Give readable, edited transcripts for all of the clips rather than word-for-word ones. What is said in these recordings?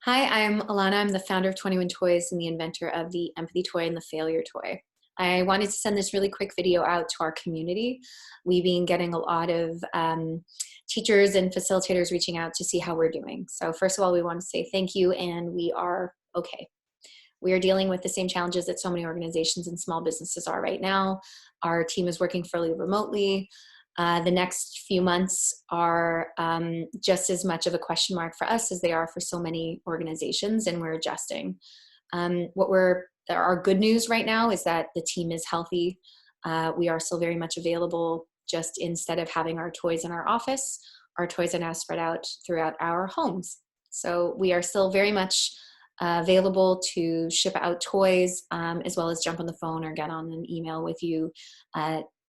Hi, I'm Alana. I'm the founder of 21 Toys and the inventor of the Empathy Toy and the Failure Toy. I wanted to send this really quick video out to our community. We've been getting a lot of teachers and facilitators reaching out to see how we're doing. So first of all, we want to say thank you, and we are okay. We are dealing with the same challenges that so many organizations and small businesses are right now. Our team is working fully remotely. The next few months are just as much of a question mark for us as they are for so many organizations, and we're adjusting. Our good news right now is that the team is healthy. We are still very much available. Just instead of having our toys in our office, our toys are now spread out throughout our homes. So we are still very much available to ship out toys, as well as jump on the phone or get on an email with you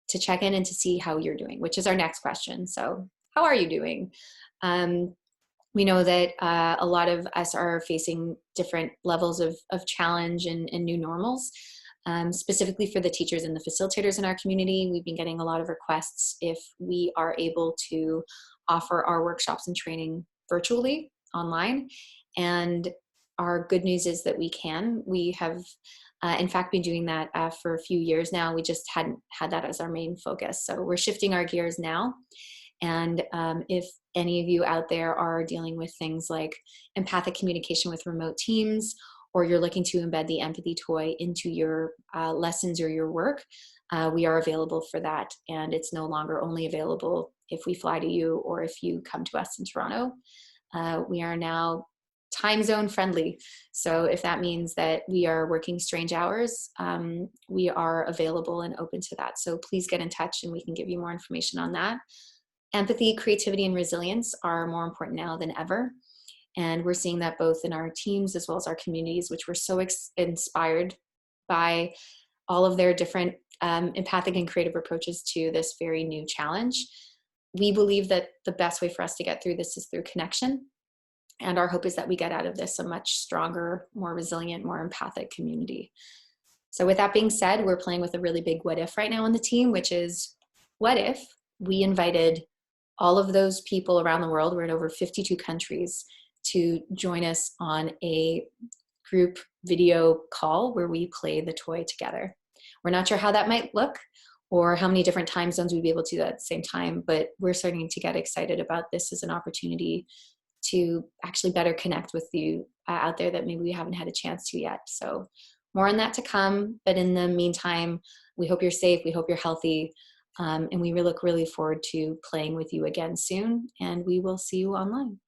to check in and to see how you're doing, which is our next question. So how are you doing? We know that a lot of us are facing different levels of challenge and new normals. Specifically for the teachers and the facilitators in our community, we've been getting a lot of requests if we are able to offer our workshops and training virtually online. And our good news is that we can. We have, in fact, been doing that for a few years now. We just hadn't had that as our main focus. So we're shifting our gears now. And if any of you out there are dealing with things like empathic communication with remote teams, or you're looking to embed the empathy toy into your lessons or your work, we are available for that. And it's no longer only available if we fly to you or if you come to us in Toronto. We are now time zone friendly. So if that means that we are working strange hours, we are available and open to that. So please get in touch and we can give you more information on that. Empathy, creativity, and resilience are more important now than ever. And we're seeing that both in our teams as well as our communities, which we're so inspired by all of their different empathic and creative approaches to this very new challenge. We believe that the best way for us to get through this is through connection. And our hope is that we get out of this a much stronger, more resilient, more empathic community. So with that being said, we're playing with a really big what if right now on the team, which is, what if we invited all of those people around the world, we're in over 52 countries, to join us on a group video call where we play the toy together. We're not sure how that might look or how many different time zones we'd be able to do that at the same time, but we're starting to get excited about this as an opportunity to actually better connect with you out there that maybe we haven't had a chance to yet. So more on that to come. But in the meantime, we hope you're safe. We hope you're healthy. And we look really forward to playing with you again soon. And we will see you online.